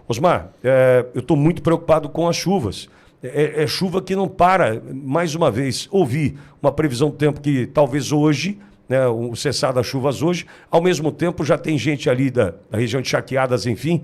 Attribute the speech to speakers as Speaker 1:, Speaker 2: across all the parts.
Speaker 1: Osmar, eu estou muito preocupado com as chuvas. É chuva que não para. Mais uma vez, ouvi uma previsão do tempo que talvez hoje, né, o cessar das chuvas hoje, ao mesmo tempo já tem gente ali da região de Charqueadas, enfim,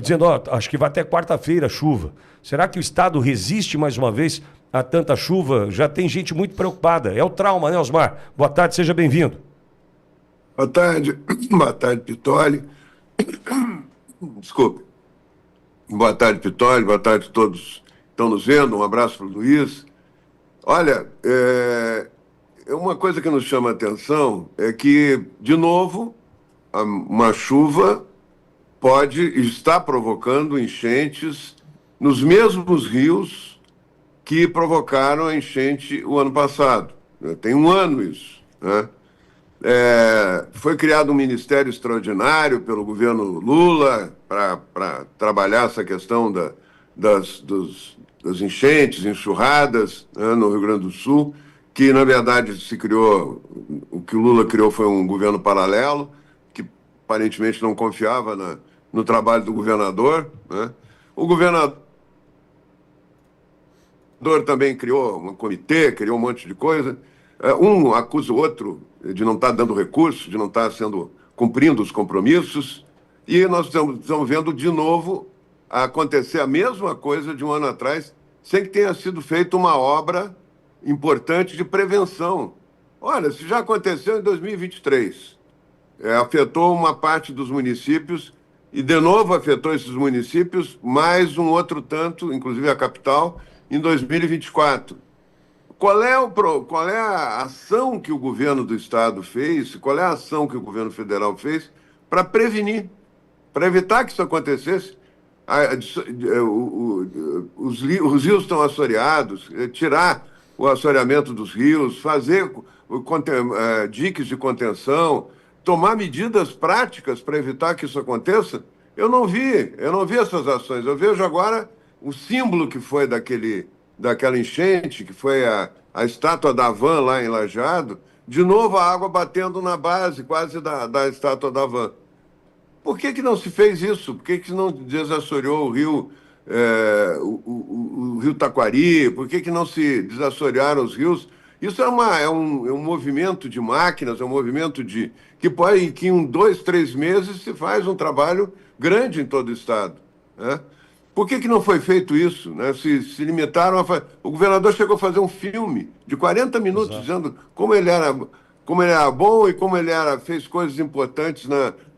Speaker 1: dizendo, acho que vai até quarta-feira a chuva. Será que o Estado resiste mais uma vez a tanta chuva? Já tem gente muito preocupada. É o trauma, né, Osmar? Boa tarde, seja bem-vindo.
Speaker 2: Boa tarde, boa tarde, Pitoli. Desculpe. Boa tarde, Pitoli, boa tarde a todos que estão nos vendo. Um abraço para o Luiz. Olha, uma coisa que nos chama a atenção é que, de novo, uma chuva pode estar provocando enchentes nos mesmos rios que provocaram a enchente o ano passado. Tem um ano isso, né? Foi criado um ministério extraordinário pelo governo Lula para trabalhar essa questão das enchentes, enxurradas, né, no Rio Grande do Sul, que, na verdade, o que o Lula criou foi um governo paralelo, que aparentemente não confiava no trabalho do governador, né? O governador também criou um comitê, criou um monte de coisa. Um acusa o outro de não estar dando recurso, de não estar cumprindo os compromissos, e nós estamos vendo de novo acontecer a mesma coisa de um ano atrás, sem que tenha sido feita uma obra importante de prevenção. Olha, se já aconteceu em 2023, afetou uma parte dos municípios, e de novo afetou esses municípios, mais um outro tanto, inclusive a capital, em 2024. Qual é a ação que o governo do Estado fez, qual é a ação que o governo federal fez para prevenir, para evitar que isso acontecesse? Os rios estão assoreados, tirar o assoreamento dos rios, fazer diques de contenção, tomar medidas práticas para evitar que isso aconteça. Eu não vi essas ações. Eu vejo agora o símbolo que foi daquela enchente, que foi a estátua da Van lá em Lajeado, de novo a água batendo na base quase da estátua da Van. Por que não se fez isso? Por que não desassoreou o rio, o rio Taquari? Por que não se desassorearam os rios? Isso é um movimento de máquinas, é um movimento que em 2, 3 meses se faz um trabalho grande em todo o estado, né? Por que não foi feito isso, né? Se limitaram a fazer... O governador chegou a fazer um filme de 40 minutos, exato, dizendo como ele era bom e como ele fez coisas importantes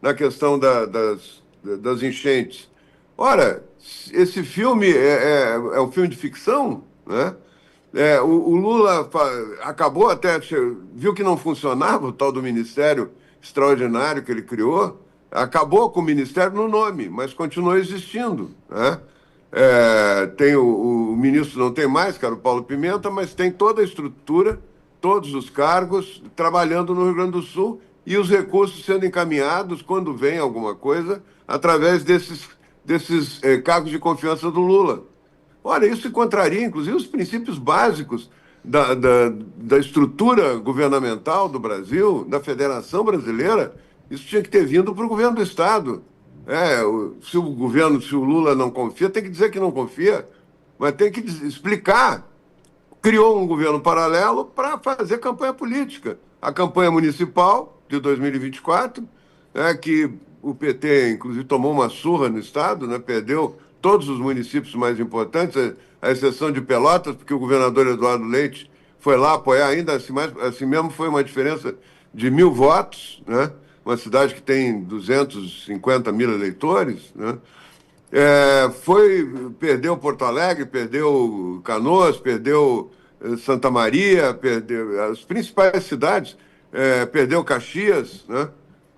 Speaker 2: na questão das enchentes. Ora, esse filme é um filme de ficção, né? O Lula acabou viu que não funcionava o tal do ministério extraordinário que ele criou, acabou com o ministério no nome, mas continuou existindo, né? O ministro não tem mais, que era o Paulo Pimenta, mas tem toda a estrutura, todos os cargos trabalhando no Rio Grande do Sul e os recursos sendo encaminhados, quando vem alguma coisa, através desses cargos de confiança do Lula. Olha, isso contraria, inclusive, os princípios básicos da estrutura governamental do Brasil, da Federação Brasileira. Isso tinha que ter vindo para o governo do Estado. Se o Lula não confia, tem que dizer que não confia, mas tem que explicar. Criou um governo paralelo para fazer campanha política. A campanha municipal de 2024, que o PT, inclusive, tomou uma surra no Estado, né, perdeu todos os municípios mais importantes, à exceção de Pelotas, porque o governador Eduardo Leite foi lá apoiar, ainda assim mesmo foi uma diferença de 1.000 votos, né? Uma cidade que tem 250 mil eleitores, né? Perdeu Porto Alegre, perdeu Canoas, perdeu Santa Maria, perdeu as principais cidades, perdeu Caxias, né?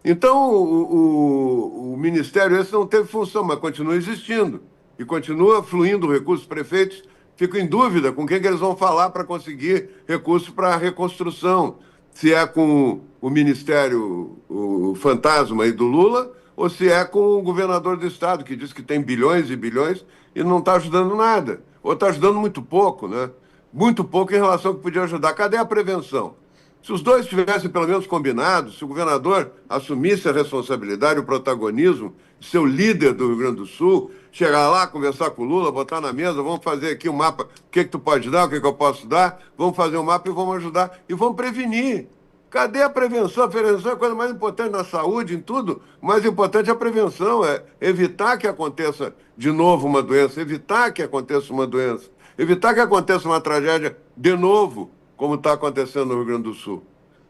Speaker 2: Então, o Ministério esse não teve função, mas continua existindo e continua fluindo recursos. Prefeitos ficam em dúvida com quem que eles vão falar para conseguir recursos para a reconstrução. Se é com o Ministério o fantasma aí do Lula, ou se é com o governador do estado, que diz que tem bilhões e bilhões e não está ajudando nada. Ou está ajudando muito pouco, né? Muito pouco em relação ao que podia ajudar. Cadê a prevenção? Se os dois tivessem pelo menos combinado, se o governador assumisse a responsabilidade, o protagonismo de ser o líder do Rio Grande do Sul, chegar lá, conversar com o Lula, botar na mesa, vamos fazer aqui um mapa, o que tu pode dar, o que eu posso dar, vamos fazer um mapa e vamos ajudar, e vamos prevenir. Cadê a prevenção? A prevenção é a coisa mais importante na saúde, em tudo. O mais importante é a prevenção, é evitar que aconteça de novo uma doença, evitar que aconteça uma doença, evitar que aconteça uma tragédia de novo, como está acontecendo no Rio Grande do Sul.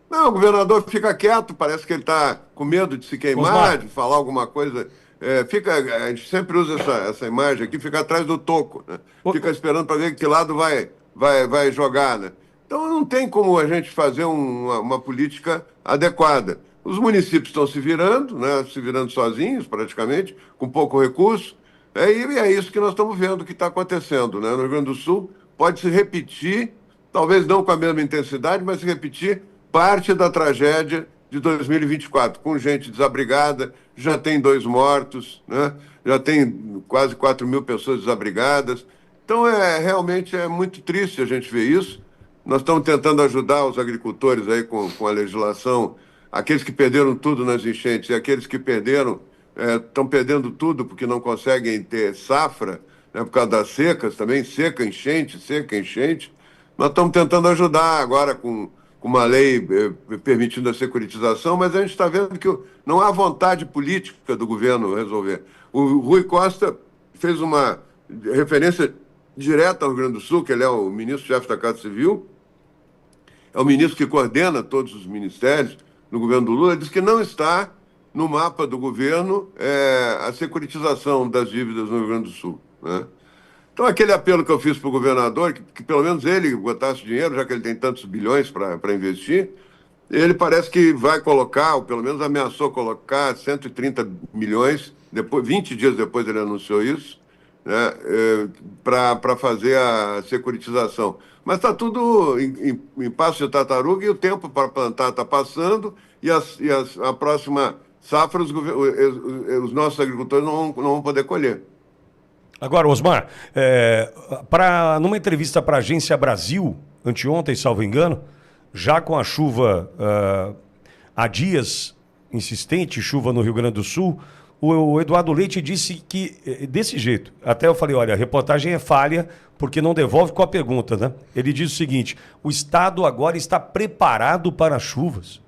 Speaker 2: Não, o governador fica quieto, parece que ele está com medo de se queimar,
Speaker 1: Osmar,
Speaker 2: de falar alguma coisa. A gente sempre usa essa imagem aqui, fica atrás do toco, né? Fica esperando para ver que lado vai jogar, né? Então não tem como a gente fazer uma política adequada. Os municípios estão se virando, né? Se virando sozinhos, praticamente, com pouco recurso. E é isso que nós estamos vendo que está acontecendo, né? No Rio Grande do Sul pode se repetir, talvez não com a mesma intensidade, mas se repetir parte da tragédia de 2024, com gente desabrigada, já tem 2 mortos, né? Já tem quase 4 mil pessoas desabrigadas. Então, realmente é muito triste a gente ver isso. Nós estamos tentando ajudar os agricultores aí com a legislação, aqueles que perderam tudo nas enchentes e aqueles que perderam, estão perdendo tudo porque não conseguem ter safra, né, por causa das secas também, seca, enchente. Nós estamos tentando ajudar agora com uma lei permitindo a securitização, mas a gente está vendo que não há vontade política do governo resolver. O Rui Costa fez uma referência direta ao Rio Grande do Sul, que ele é o ministro-chefe da Casa Civil, é o ministro que coordena todos os ministérios no governo do Lula, diz que não está no mapa do governo a securitização das dívidas no Rio Grande do Sul, né? Então, aquele apelo que eu fiz para o governador, que pelo menos ele botasse dinheiro, já que ele tem tantos bilhões para investir, ele parece que vai colocar, ou pelo menos ameaçou colocar 130 milhões, 20 dias depois ele anunciou isso, né, para fazer a securitização. Mas está tudo em passo de tartaruga e o tempo para plantar está passando e a próxima safra os nossos agricultores não vão poder colher.
Speaker 1: agora, Osmar, numa entrevista para a Agência Brasil, anteontem, salvo engano, já com a chuva há dias, insistente chuva no Rio Grande do Sul, o Eduardo Leite disse que, desse jeito, até eu falei, olha, a reportagem é falha porque não devolve com a pergunta, né? Ele diz o seguinte, o Estado agora está preparado para as chuvas.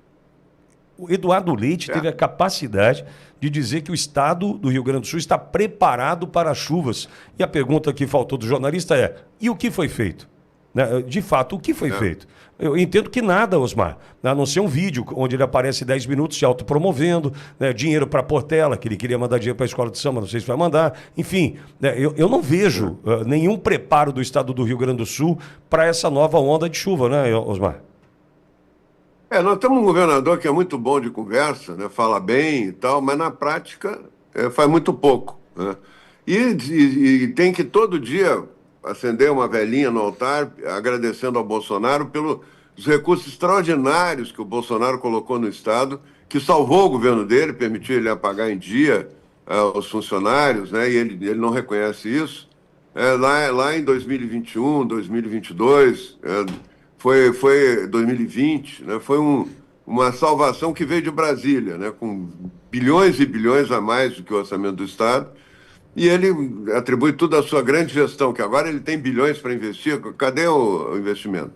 Speaker 1: O Eduardo Leite teve a capacidade de dizer que o Estado do Rio Grande do Sul está preparado para as chuvas. E a pergunta que faltou do jornalista é, e o que foi feito? Né? De fato, o que foi feito? Eu entendo que nada, Osmar, a não ser um vídeo onde ele aparece 10 minutos se autopromovendo, né? Dinheiro para Portela, que ele queria mandar dinheiro para a escola de samba, não sei se vai mandar. Enfim, né? Eu não vejo nenhum preparo do Estado do Rio Grande do Sul para essa nova onda de chuva, né, Osmar?
Speaker 2: Nós temos um governador que é muito bom de conversa, né? Fala bem e tal, mas na prática faz muito pouco, né? E tem que todo dia acender uma velhinha no altar, agradecendo ao Bolsonaro pelos recursos extraordinários que o Bolsonaro colocou no Estado, que salvou o governo dele, permitiu ele pagar em dia os funcionários, né? E ele não reconhece isso. Lá em 2021, 2022... Foi 2020, né? Foi uma salvação que veio de Brasília, né? Com bilhões e bilhões a mais do que o orçamento do Estado, e ele atribui tudo à sua grande gestão, que agora ele tem bilhões para investir. Cadê o investimento?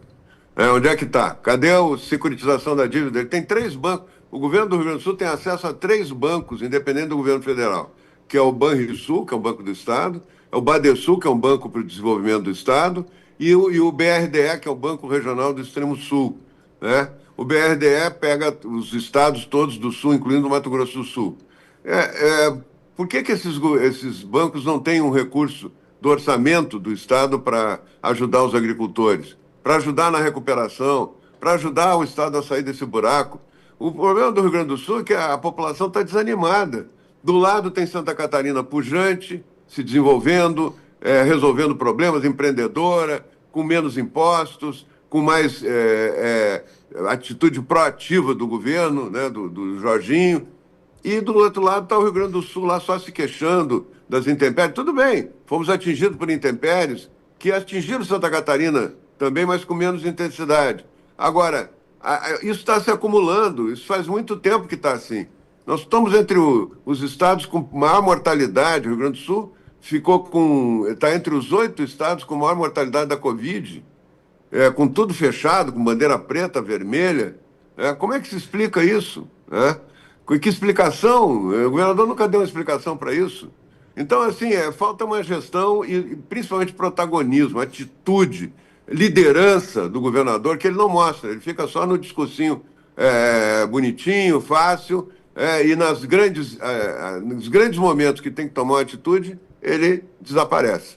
Speaker 2: Onde é que está? Cadê a securitização da dívida? Ele tem 3 bancos. O governo do Rio Grande do Sul tem acesso a 3 bancos, independente do governo federal, que é o Banrisul, que é um banco do Estado, é o Badesul, que é um banco para o desenvolvimento do Estado, e o BRDE, que é o Banco Regional do Extremo Sul, né? O BRDE pega os estados todos do Sul, incluindo o Mato Grosso do Sul. Por que esses bancos não têm um recurso do orçamento do Estado para ajudar os agricultores, para ajudar na recuperação, para ajudar o Estado a sair desse buraco? O problema do Rio Grande do Sul é que a população está desanimada. Do lado tem Santa Catarina pujante, se desenvolvendo, resolvendo problemas, empreendedora, com menos impostos, com mais atitude proativa do governo, né, do Jorginho. E do outro lado está o Rio Grande do Sul lá só se queixando das intempéries. Tudo bem, fomos atingidos por intempéries que atingiram Santa Catarina também, mas com menos intensidade. Agora, isso está se acumulando, isso faz muito tempo que está assim. Nós estamos entre os estados com maior mortalidade. O Rio Grande do Sul está entre os 8 estados com maior mortalidade da Covid, com tudo fechado, com bandeira preta, vermelha. Como é que se explica isso? Que explicação? O governador nunca deu uma explicação para isso. Então, assim, falta uma gestão e principalmente protagonismo, atitude, liderança do governador, que ele não mostra, ele fica só no discursinho bonitinho, fácil, e nos grandes momentos que tem que tomar uma atitude, ele desaparece.